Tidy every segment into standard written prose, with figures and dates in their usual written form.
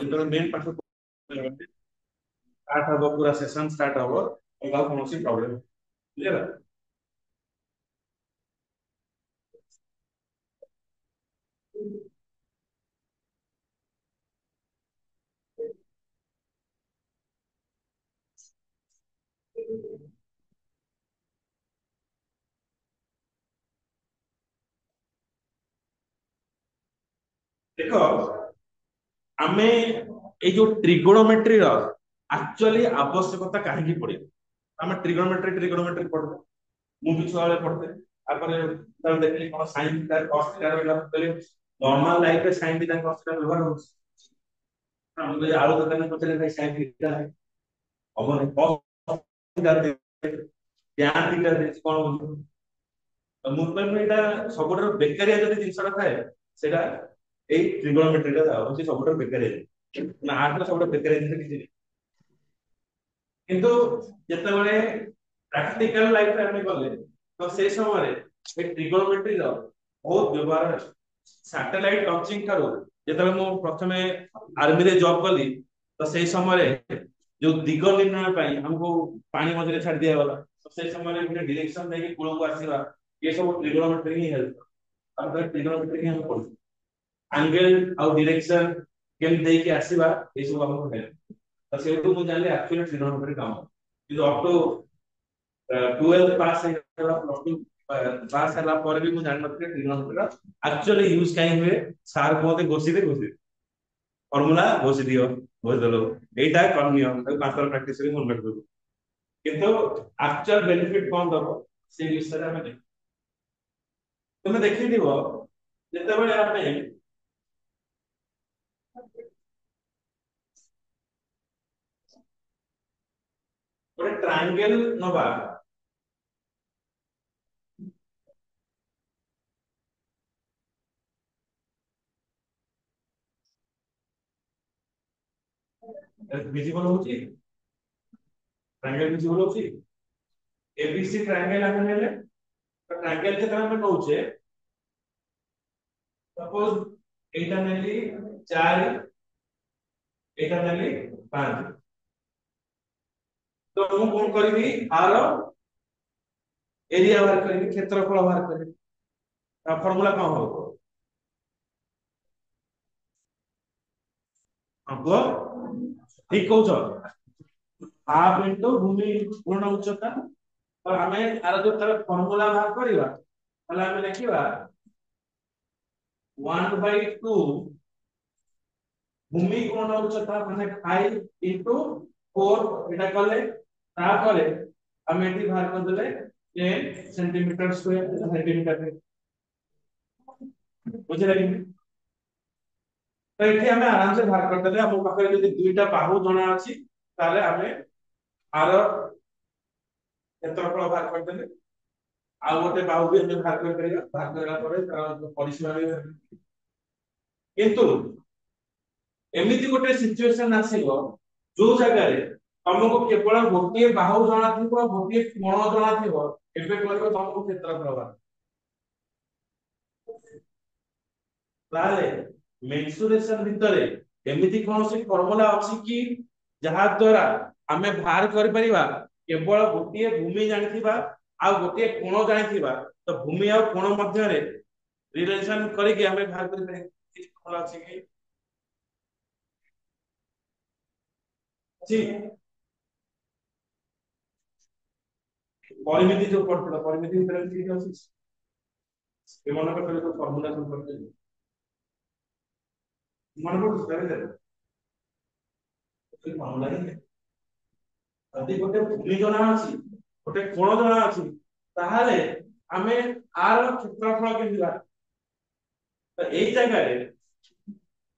ଯେତେବେଳେ ମେନ୍ ପାଠ स्टार्ट हबो पूरा सेशन स्टार्ट हबो एगा कोनोसी प्रॉब्लम क्लियर देखो आमे ए जो ट्रिगोनोमेट्री रो एक्चुअली आवश्यकता काहे की पड़े आमे ट्रिगोनोमेट्री पढ़ते मु भी छुआ पढ़ते तापर तब देखली कोन sine theta cos theta rho पहले नॉर्मल लाइफ रे साइन थीटा cos थीटा व्यवहार हो हम जे आलो दकान पचले भाई साइन थीटा है अब ने cos थीटा tan थीटा दे कोन हो मु पे एटा सबटर बेकारिया जदी जिंसटा थाए सेटा এই ট্রিগোনোমেট্রিটা হচ্ছে সবটা বেকারিয়া না আটটা সবটা বেকারিয়া জিনিস কিছু নেই কিন্তু যেତେବେଳେ প্র্যাকটিক্যাল লাইফে ଆମେ ଗଲେ ତ সেই ସମୟରେ এই ট্রিগোনোমেট্রিର ବହୁତ ବ୍ୟବହାର ଅଛି স্যাটেলাইট লঞ্ଚିଂ ଠାରୁ ଯେତେବେଳେ ମୁଁ ପ୍ରଥମେ ଆର୍ମିରେ ଜବ୍ କଲି ତ ସେଇ ସମୟରେ ଯୋଉ ଦିଗ ନିର୍ଣ୍ଣୟ ପାଇଁ ଆମକୁ ପାଣି ମଝିରେ ଛାଡି ଦିଆଗଲା ତ ସେଇ ସମୟରେ ଗୋଟେ ଡିରେକ୍ସନ ଦେଇକି କୂଳକୁ ଆସିବା ଏ ସବୁ ଟ୍ରିଗୋନୋମେଟ୍ରି ହିଁ ହେଲ୍ପ ଆମେ ଟ୍ରିଗୋନୋମେଟ୍ରି ହିଁ ଆମେ ପଢୁଛୁ एंगल और डायरेक्शन केम दे के आसीबा ए सब हमको है तो सेटू मु जानले एक्चुअली ट्रिगोनोमेट्री काम ಇದು अप टू 12th पास है प्लस 2 पास हला पर भी मु जान नथि ट्रिगोनोमेट्री एक्चुअली यूज काई हुए सार कोते घोषी फार्मूला घोषी दियो घोष दलो एटा करनियो मास्टर प्रैक्टिस रे मन करू किंतु एक्चुअल बेनिफिट कोन दबो से विषय रे हम तुम देखि दिबो जेते बेले आपे ଗୋଟେ ट्रायंगल नबा विजिबल होची ट्रायंगल विजिबल होची एबीसी ट्रायंगल आमे नेले तो ट्रायंगल जे हम नउचे सपोज एटा नेली 4 एटा नेली 5 तो हम कोन करबी आर एरिया बाहर करबी क्षेत्रफल बाहर करबी फार्मूला का हो हमको ठीक कहू छ हाफ इनटू भूमि पूर्ण उच्चता तो हमें आर जो तरह फार्मूला बाहर करबा तले हमें लिखिबा 1/2 भूमि पूर्ण उच्चता माने 5 इनटू 4 एटा कले तापरे हम एटी बाहर कर देले 10 सेंटीमीटर स्क्वायर सेंटीमीटर बुझे लगी तो एठी हमें आराम से बाहर कर देले हम पाखरे यदि दुईटा बाहु जणा अछि ताले हमें आर क्षेत्रफल बाहर कर देले आ गोटे बाहु भी हम बाहर कर करिया बाहर करला परे तार परिसीमा भी किंतु एमिति गोटे सिचुएशन आसीगो जो जगह रे तुमको केवल गोटे बाहु जणा थिबो गोटे कोण जणा थिबो एबे करबो तुमको क्षेत्रफल बाहर ताले मेंसुरेशन भितरे एमिति कोनोसी फार्मूला अछि कि जहा द्वारा हमें बाहर कर परिबा केवल गोटे भूमि जानिथिबा आ गोटे कोण जानिथिबा तो भूमि आ कोण मध्य रे रिलेशन करके हमें बाहर कर परिबा किछ फार्मूला अछि कि जी परिमिति जो पड़ता परिमिति भितर ठीक अछि ए मन कर तो फार्मूला सब करते मन को करे दे तो फार्मूला ही है यदि गोटे भूमि जणा अछि गोटे कोण जणा अछि ताहाले हमें आर क्षेत्रफल केदिबा तो एई जगह रे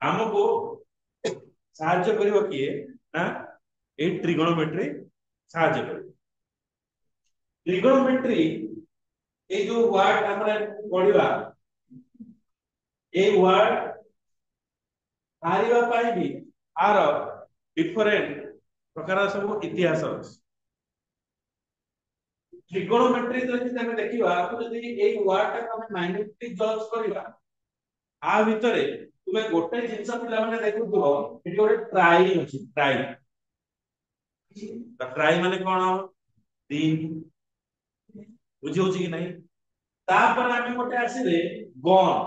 हमको साहाय्य करिवो किए ना ए ट्रिगोनोमेट्री साहाय्य करिवो ट्रिगोनोमेट्री ए जो वर्ड हमरे पढिबा ए वर्ड हारिबा पाई भी आर डिफरेंट प्रकार सब इतिहास अछि ट्रिगोनोमेट्री जदि तमे देखिबा तो जदि ए वर्ड ता हम माइनरली जज करिबा आ भितरे तुमे गोटे जिंस पिला माने देखुथबो एठी गोटे ट्राई अछि ट्राई तो ट्राई माने कोन तीन बुझी होची कि नहीं तापर आमे गोटे आसीले गन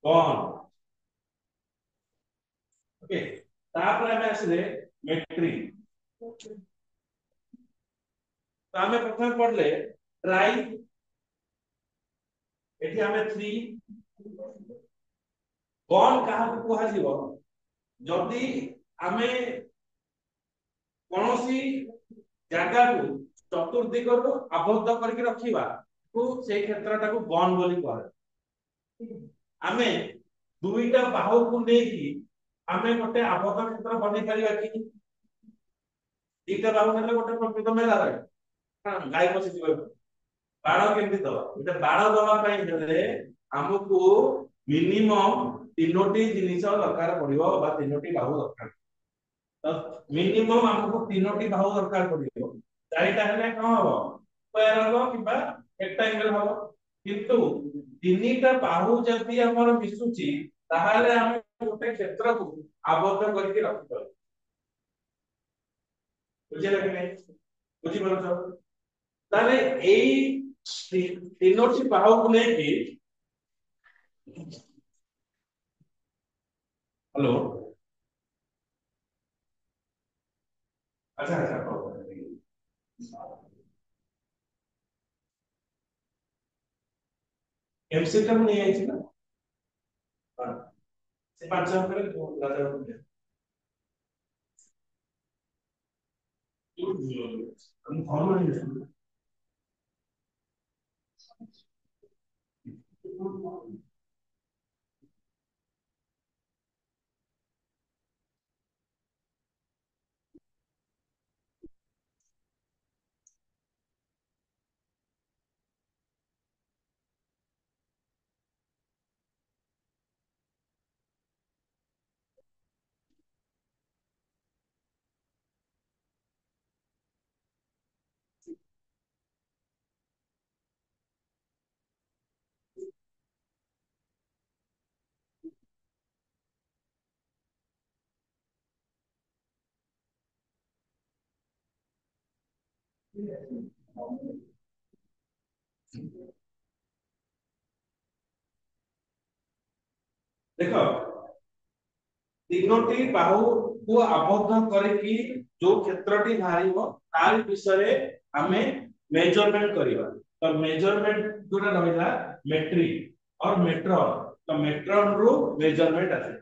गन ओके तापर आमे आसीले मेट्रिक तो आमे प्रथम पढ़ले ट्राई एठी आमे 3 गन काहा को कुहा जीवो जदी आमे कोनोसी जागा को चतुर्दिगरु आबद्ध करके रखिबा को से क्षेत्रटा को गन बोली कहै आमे दुईटा बाहु को नेकी आमे गोटे आबद्ध क्षेत्र बनै परिबा कि दीटा बाहु नेले गोटे प्रकृत मेला रे गाय पसी जीव बाण केमति दवा गोटे बाण दवा पई हेले हमकु मिनिमम तीनोटी जिनिस दरकार पड़िबो बा तीनोटी बाहु दरकार तो मिनिमम हमको तीनोटी बाहु दरकार पड़िबो चारिटा हेले कोन हबो स्क्वायर हबो किबा रेक्टेंगल हबो किंतु तीनटा बाहु जदी हमर मिसुची ताहाले हम गोटे क्षेत्र को आबद्ध करके रखितो बुझिला कि नहीं बुझी परछो ताले एई तीनोटी बाहु को लेके हेलो अच्छा अच्छा एमसीटा में नहीं आई थी ना हाँ, से 5 पर लाता हूं हम फॉर्म नहीं देखो तीनोटी बाहु को आबद्ध करके जो क्षेत्रटी बाहरिबो तार विषय हमें मेजरमेंट करिबा तो मेजरमेंट जोटा रहिला मेट्रिक और मेट्रॉन तो मेट्रॉन रो मेजरमेंट आसे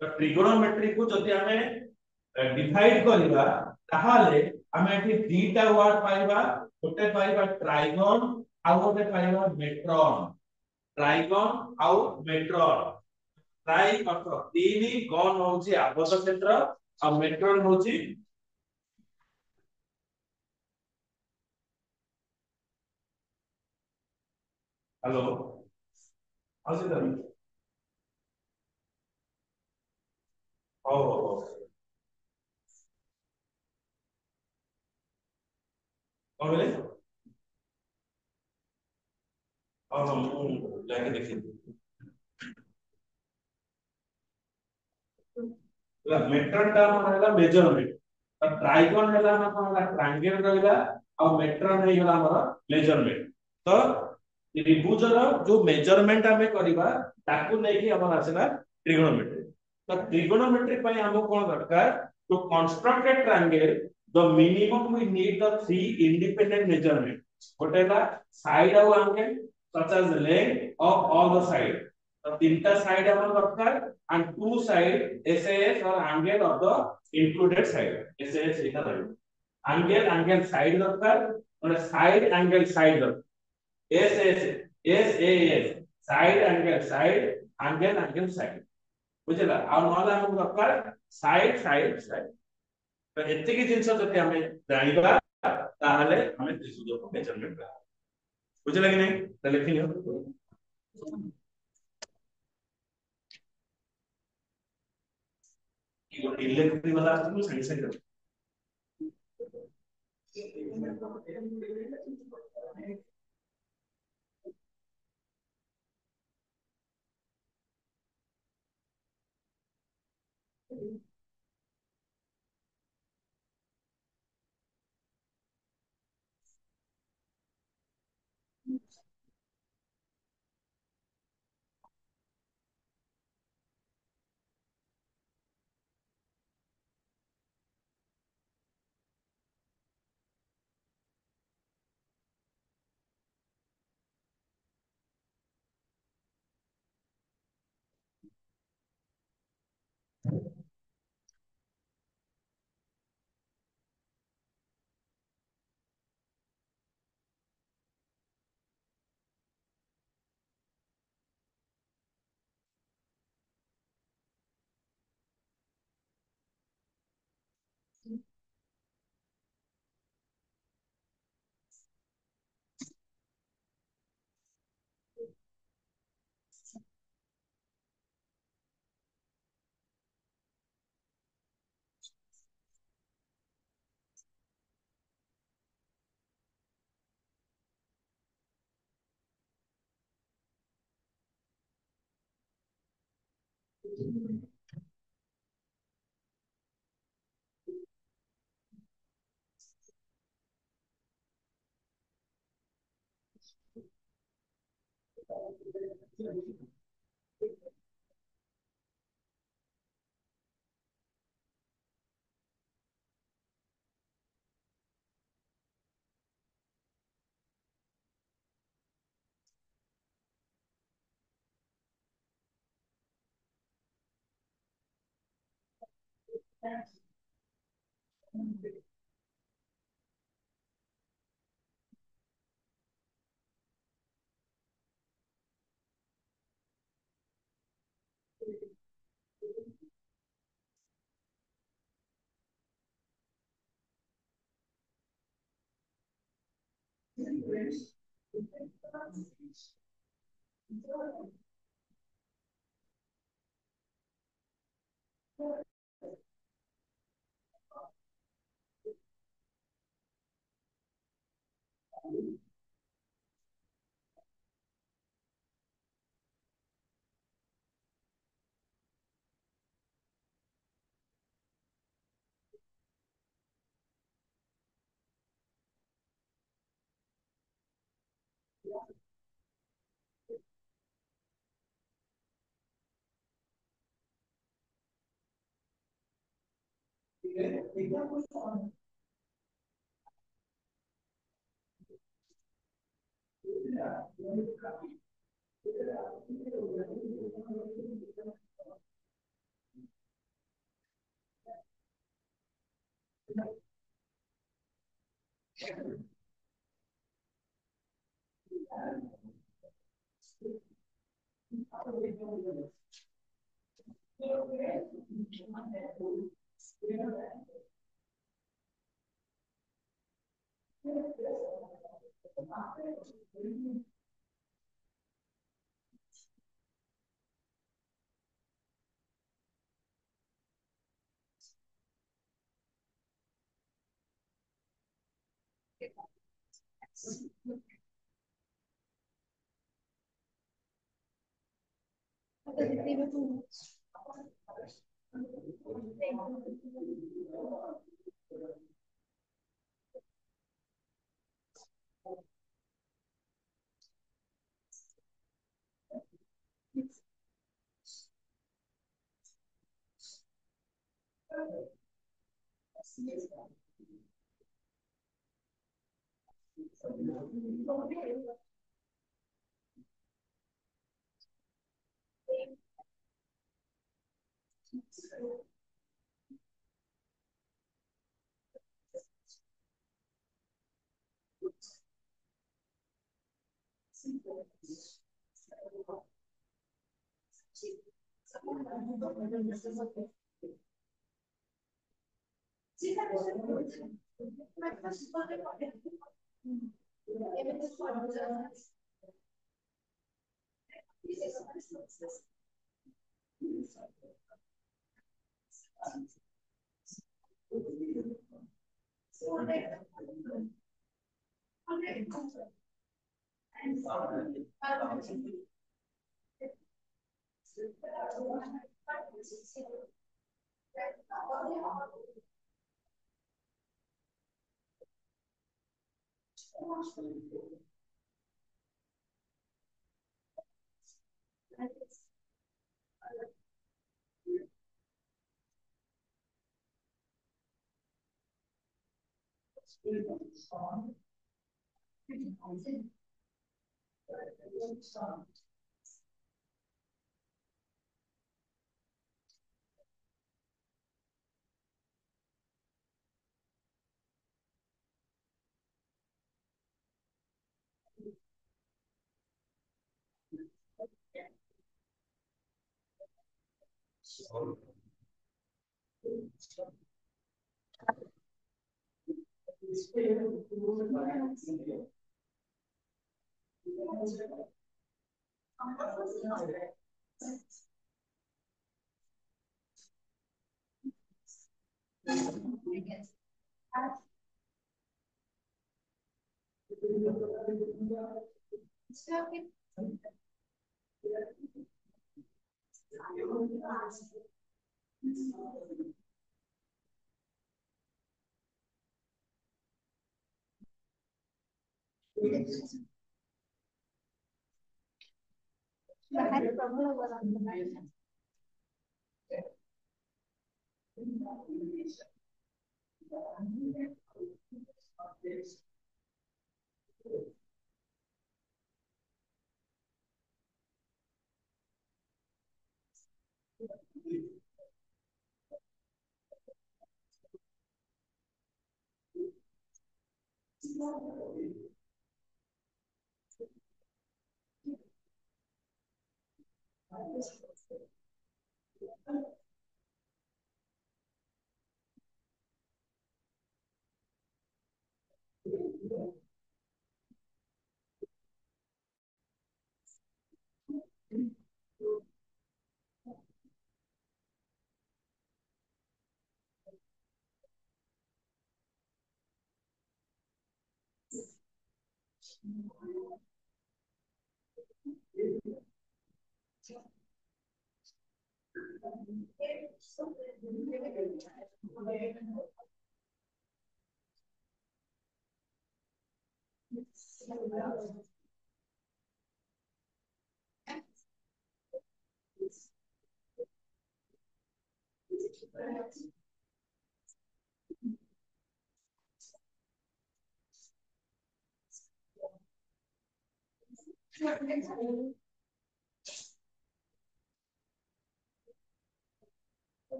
तो ट्रिगोनोमेट्री को जदि हमें डिवाइड करिबा ताहाले हमें एठी दीटा वर्ड पाइबा गोटे पाइबा ट्राइगन आ गोटे पाइबा मेट्रॉन ट्राइगन आउ मेट्रॉन ट्राई अर्थ तीन गन होची आबद्ध क्षेत्र और मेट्रॉन होची हेलो आसी तभी ओ कौन बोले और हम जाके देखिए मेट्रॉन का मतलब मेजरमेंट तो ट्राइगन हैला ना कोन ट्रायंगल रहला और मेट्रॉन है गला हमर मेजरमेंट तो त्रिभुजर जो मेजरमेंट हमें करिबा ताकू नै कि हमर आसेला ट्रिगोनोमेट्री तो ट्रिगोनोमेट्री पई हमको कोन दरकार to construct a triangle the minimum we need the three independent measurement what side of angle such as the length of all the side तो तीनटा साइड हमर दरकार and two side SAS or angle of the included side SAS लिखा रहइबो angle side दरकार और side angle side दरकार SAS side angle side बुझला और नला हमको दरकार साइड तो एते की जिंस जति हमें जानिबा ताहले हमें त्रिभुज को मेजरमेंट करा बुझला कि नहीं तो लिखियो इलेक्ट्रिक वाला तो सही सही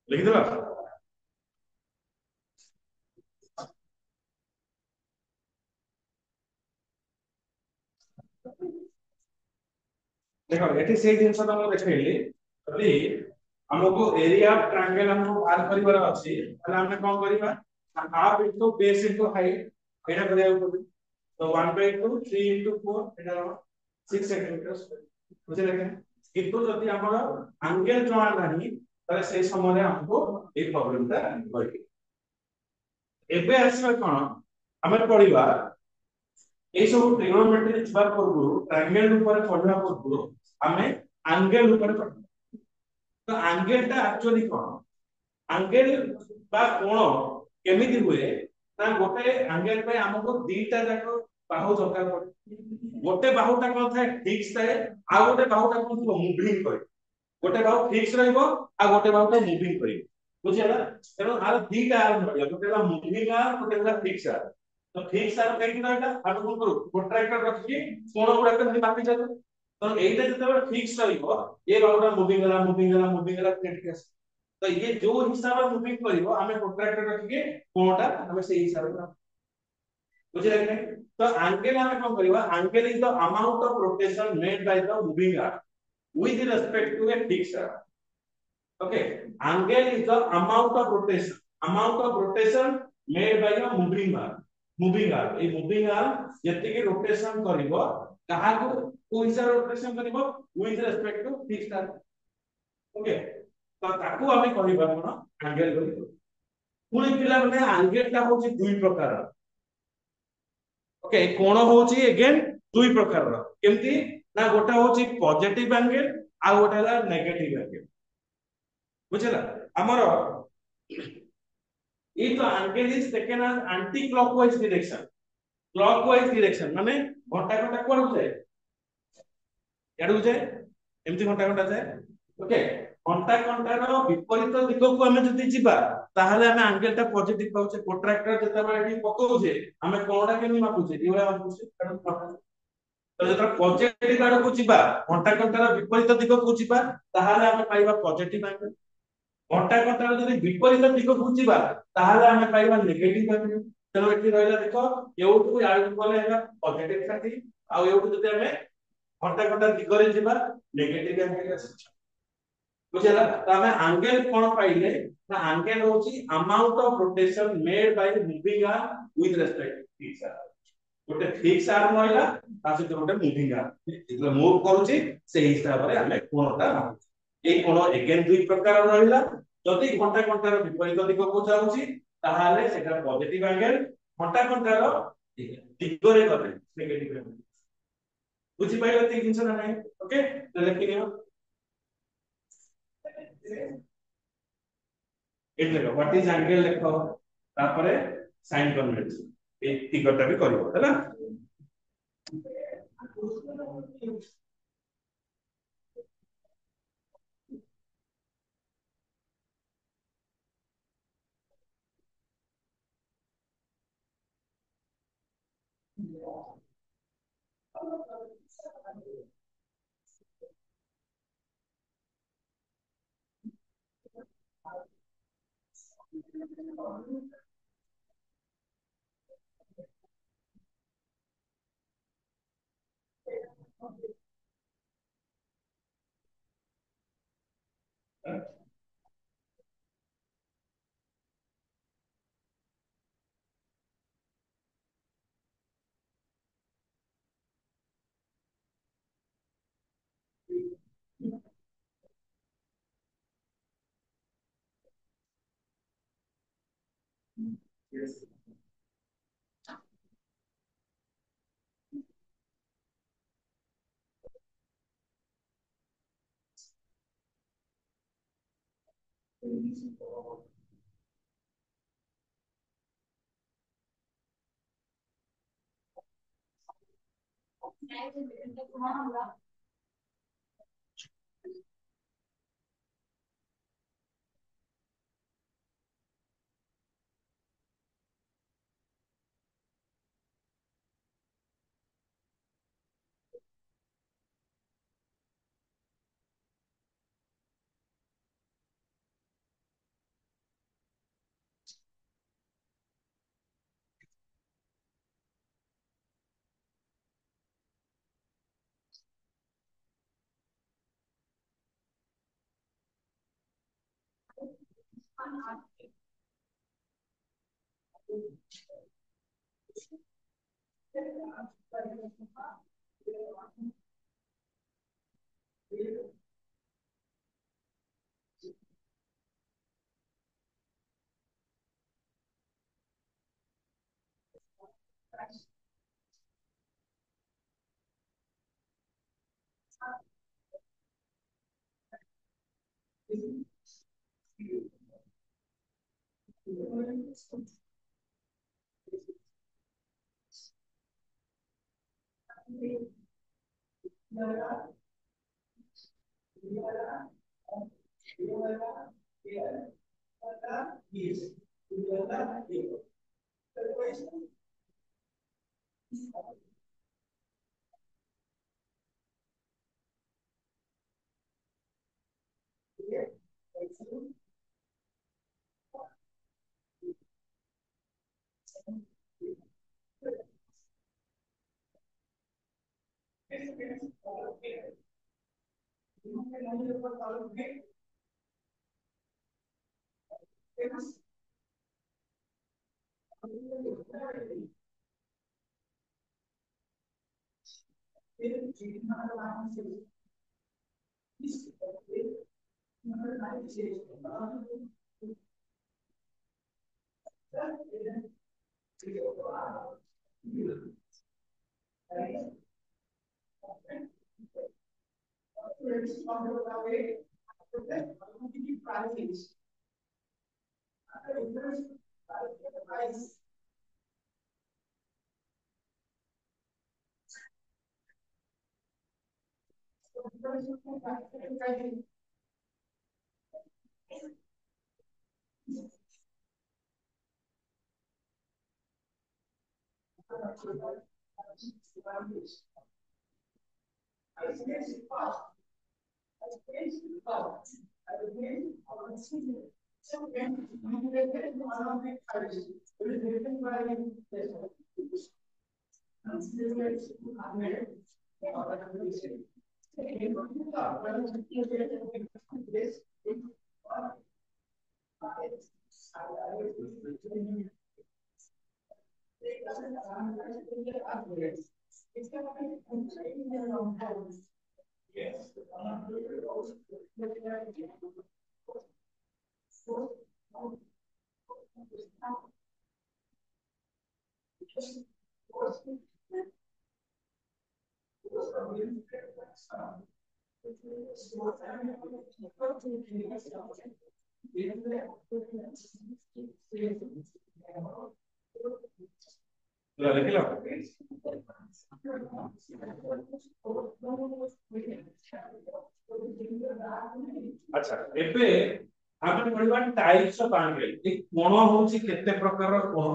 लिखिदेला देखो एठी से जिनस त हम देखैली यदि हमको एरिया ऑफ ट्रायंगल हमको बाहर करिवार अछि ताले हमने कोन करिवा half into base into height एटा करिया पड़बे तो 1/2 3 इनटू 4 एटा 6 सेंटीमीटर स्क्वायर बुझले कि किंतु जदि हमर एंगल जणा नाही ताले से समय रे हमको ए प्रॉब्लम ता होई एबे आसीबा कोन हमें पढिबा ए सब ट्रिगोनोमेट्री छिबार पूर्व ट्रायंगल ऊपर पढिबा पूर्व हमें एंगल ऊपर पढिबा तो एंगल ता एक्चुअली कोन एंगल बा कोण केमिति हुए ना गोटे एंगल पे हमको दीटा जाको बाहु दरकार पड़े गोटे बाहुटा कोन थाए फिक्स थाए आ गोटे बाहुटा कोन मूविंग करे गोटे बाहु फिक्स रहइबो आ गोटे बाहुटा मूविंग करिवो बुझियला तेनो आर दीटा आर्म रहइबो गोटे ला मूविंग आर्म गोटे ला फिक्स आर्म तो फिक्स आर्म कहीं रहइला हम कोन करू प्रोट्रैक्टर रखी कोण गुडा के मापी जातो तो एटा जते फिक्स रहइबो ए बाहुटा मूविंग गला प्लेट के तो ये जो हिसाब से मूविंग करिवो हमें प्रोट्रैक्टर रखिके कोणटा हमें से हिसाब से बुझिले कि नहीं तो एंगल हमें कोन करिवा angle is the amount of rotation made by the moving arm with respect to a fixed arm okay angle is the amount of rotation made by a moving arm a moving arm जति के rotation करिवो कहा को कोन हिसाब rotation करिवो with respect to fixed arm okay तो ताकू हमें कहिबा कोन एंगल करिवो पुणी पिला माने एंगल ता होची दुई प्रकार ओके कोण होची अगेन दुई प्रकार केमती ना गोटा होची पॉजिटिव एंगल आ गोटा हला नेगेटिव एंगल बुझला हमर ई तो angle is taken as anticlockwise direction माने घंटा घंटा कोन जाय याडू जाय एमती घंटा घंटा जाय ओके घंटा घंटा रो विपरीत दिग को हमें जति जिबा ताहले हमें एंगल टा पॉजिटिव पाउचे प्रोट्रैक्टर जता बा एठी पकोउचे हमें कोणडा केनि मापुचे इबा मापुचे तो जता पॉजिटिव आड़ को जिबा घंटा घंटा रो विपरीत दिग को जिबा ताहले हमें पाइबा पॉजिटिव एंगल घंटा घंटा रो जदि विपरीत दिग को जिबा ताहले हमें पाइबा नेगेटिव एंगल चलो एठी रहला देखो एउटू आड़ को बोले हैला पॉजिटिव साथी आ एउटू जदि हमें घंटा घंटा दिगरे जिबा नेगेटिव एंगल आसी बुझला तो हमें एंगल कोन पाइले ना एंगल होची amount of rotation made by moving arm with respect to fix arm गोटे फिक्स आर्म रहला ता से गोटे मूविंग आर्म जेतले मूव करूची से हिसाब रे हमें कोणटा ए कोण अगेन दुई प्रकार रहला जदि घंटा घंटा रो विपरीत दिग को जाउची ताहाले सेटा पॉजिटिव एंगल घंटा घंटा रो दिगरे गले नेगेटिव एंगल बुझी पाइलो तीन जिंस ना नहीं ओके तो लिखि नियो एट लेखो व्हाट इज एंगल लेखो तापरे साइन कन्वेंशन ए टिकटा भी करबो हैला यस ଦେଖିଲ अच्छा एबे ଆମେ ପଢିବା ଟାଇପ୍ସ ଅଫ ଆଙ୍ଗେଲ ଏ କୋଣ ହଉଛି କେତେ ପ୍ରକାରର କୋଣ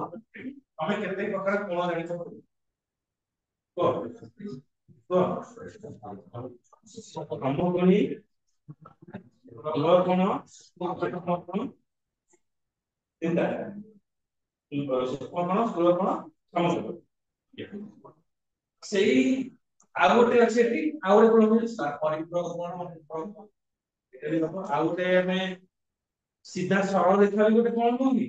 ଆମେ କେତେ ପ୍ରକାର କୋଣ ଜାଣିଛ ସମକୋଣୀ ଲଘୁକୋଣ ସମକୋଣ ତିନିଟା ସମକୋଣ ସ୍ଥୂଳକୋଣ ସମକୋଣ ସେଇ ଆଉ ଗୋଟେ ଅଛି ଏଠି ଆଉ ଗୋଟେ କୋଣ ହଉଛି ପରିପୂରକ କୋଣ ଆଉ ଗୋଟେ ଆମେ सीधा सरल देखा भी गोटे कौन कहूंगी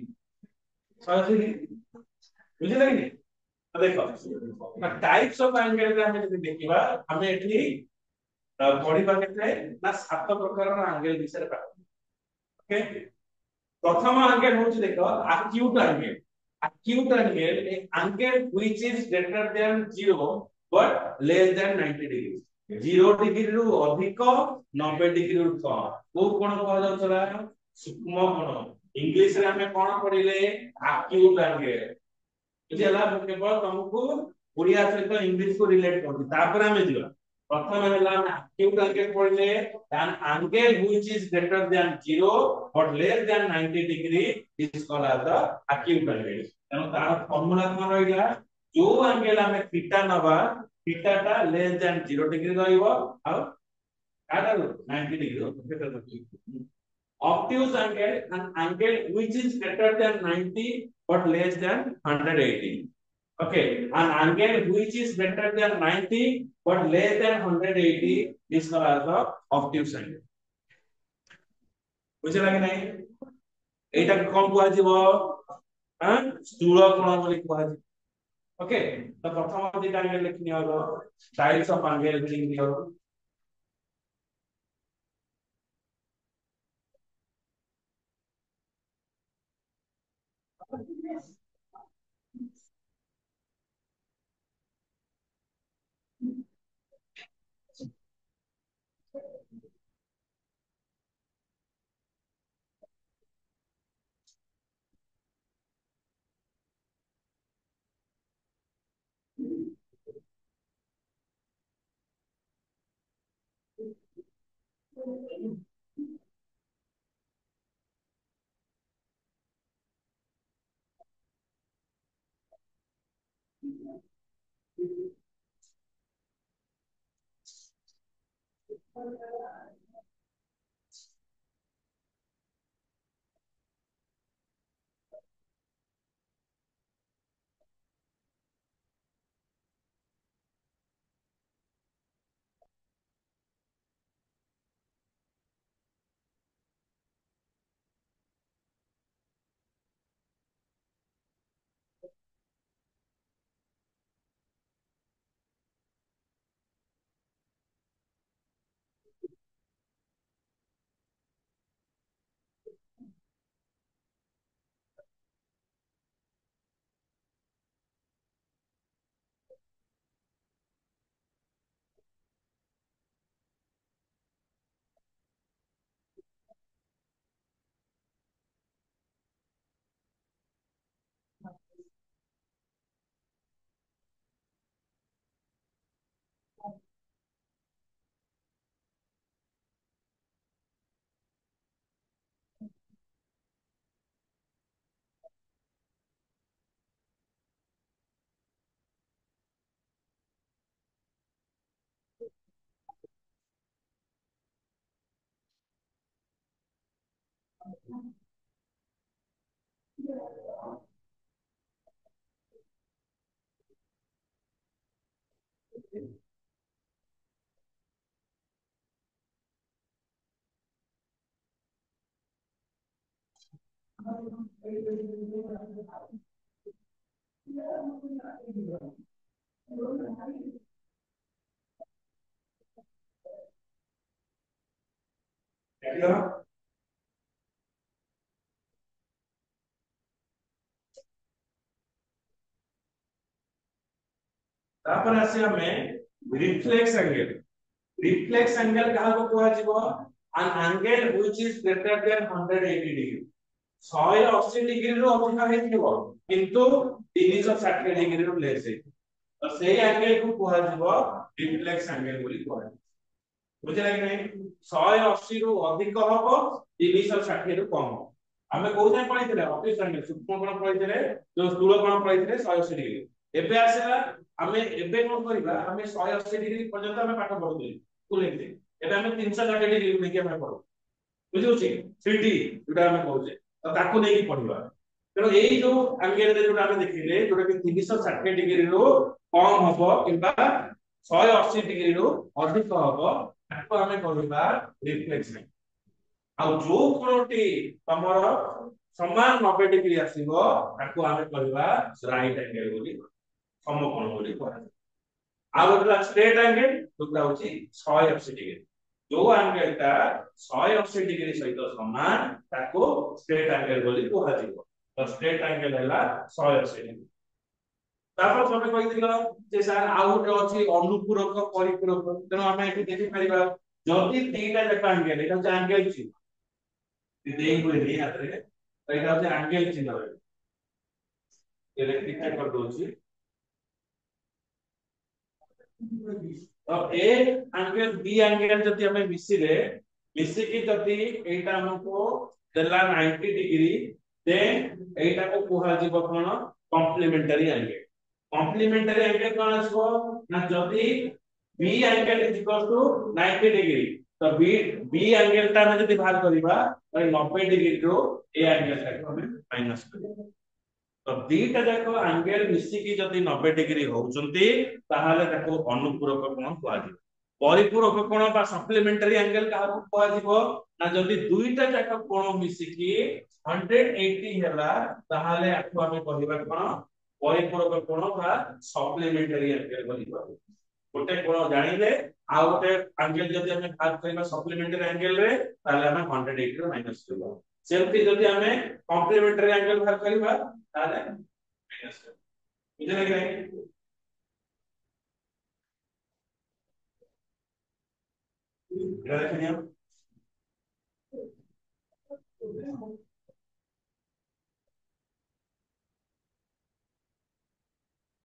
बुझिले कि तो देखो टाइप्स ऑफ एंगल रे हमें यदि देखिबा हमें एठी पढिबा केते ना सात प्रकार एंगल विषय रे ओके प्रथम एंगल होची देखो acute angle a angle which is greater than 0 but less than 90 degree 0 degree रु अधिक 90 डिग्री रु कम को कोन कह जाउछला सूक्ष्म कोण इंग्लिश रे हमें कोन पढिले acute angle बुझिला केवल तुमको ओडिया सहित इंग्लिश को रिलेट करती तापर हमें जीवा प्रथम हैला acute angle पढिले an angle which is greater than 0 but less than 90 degree is called as the acute angle तेनो तार फार्मूला कोन रहिला जो एंगल हमें थीटा नबा थीटा टा लेस देन 0 डिग्री रहइबो आ आटा 90 degree obtuse angle an angle which is greater than 90 but less than 180 okay an angle which is greater than 90 but less than 180 is called as the obtuse angle बुझला कि नहीं एटा कोन कुआ जीवो हां स्थूल कोण बोली कुआ जी ओके तो प्रथम दिटा एंगल लिखनी हो टाइप्स ऑफ एंगल लिखनी हो तापर आसी हमें रिफ्लेक्स एंगल रिफ्लेक्स एंगल कहा को कुआ जीवो an angle which is greater than 180 degree 180 degree रो अधिक हेतिबो किंतु 360 डिग्री रो लेस है तो सेही एंगल को कुआ जीवो रिफ्लेक्स एंगल बोली कुआ बुझला कि नहीं 180 रो अधिक हबो 360 रो कम हमें कोउ जाय पढिथिले ऑफिस एंगल सूक्ष्म कोण पढिथिले जो स्थूल कोण पढिथिले 180 डिग्री एबे आसेला हमें एबे कोन करिबा हमें 180 डिग्री पर्यंत हमें पाठ पढुथि कुलेंते एबे हमें 360 डिग्री नेकी हमें पढु बुझुछि 3D जोटा हमें कहउछे तो ताको नेकी पढिबा तेनो एई जो एंगल रे जोटा हमें देखिले जोटा कि 360 डिग्री रो कम हबो किबा 180 डिग्री रो अधिक हबो ताको हमें कहइबा रिफ्लेक्शन आ जो कोणटी तमर समान 90 डिग्री आसीबो ताको हमें कहइबा राइट एंगल बोली समकोण बोली कहै आ गोटला स्ट्रेट एंगल जोटा होची 180 डिग्री जो एंगल ता 180 डिग्री सहित समान ताको स्ट्रेट एंगल बोली कहजिवो तो स्ट्रेट एंगल हैला 180 डिग्री तापर तमे कहिदिलो जे सर आ गोटे अछि अनुपूरक परिपूरक तेनो हमें एठी देखि परिबा जति तीटा जका एंगल एटा जे एंगल छि देई कोइ नै आतरे तो एटा जे एंगल चिन्ह ये रेक्टिफाई कर दोछि अब ए एंगल बी एंगल जति हमें मिसिले मिसी की जति एटा हमको देला 90 डिग्री देन एटा को कुहा जीव कोन कॉम्प्लीमेंटरी एंगल कॉम्प्लीमेंटरी एंगल कोन आसबो ना जति B angle is equal to 90 degree तो बी बी एंगल ता हम जति भाग करिबा तो 90 डिग्री रो ए एंगल ता हमें माइनस करिबा तो दीटा जाको एंगल मिसी की जति 90 डिग्री होउचंती ताहाले ताको अनुपूरक कोण कुआ परिपूरक कोण बा सप्लीमेंटरी एंगल काहू कुआजिबो ना जदि दुईटा जाक कोण मिसिकी 180 ହେଲା ताहाले आखु हमें कहबा कोन परिपूरक कोण बा सप्लीमेंटरी एंगल बोली कहबो गोटे कोण जानिले आ गोटे एंगल जदि हमें भाग करबा सप्लीमेंटरी एंगल रे ताहाले हमें 180 रो माइनस करबो सेमति जदि हमें कॉम्प्लीमेंटरी एंगल भाग करबा ताहाले माइनस करबो बुझले कि नहीं এটা দেখে নিও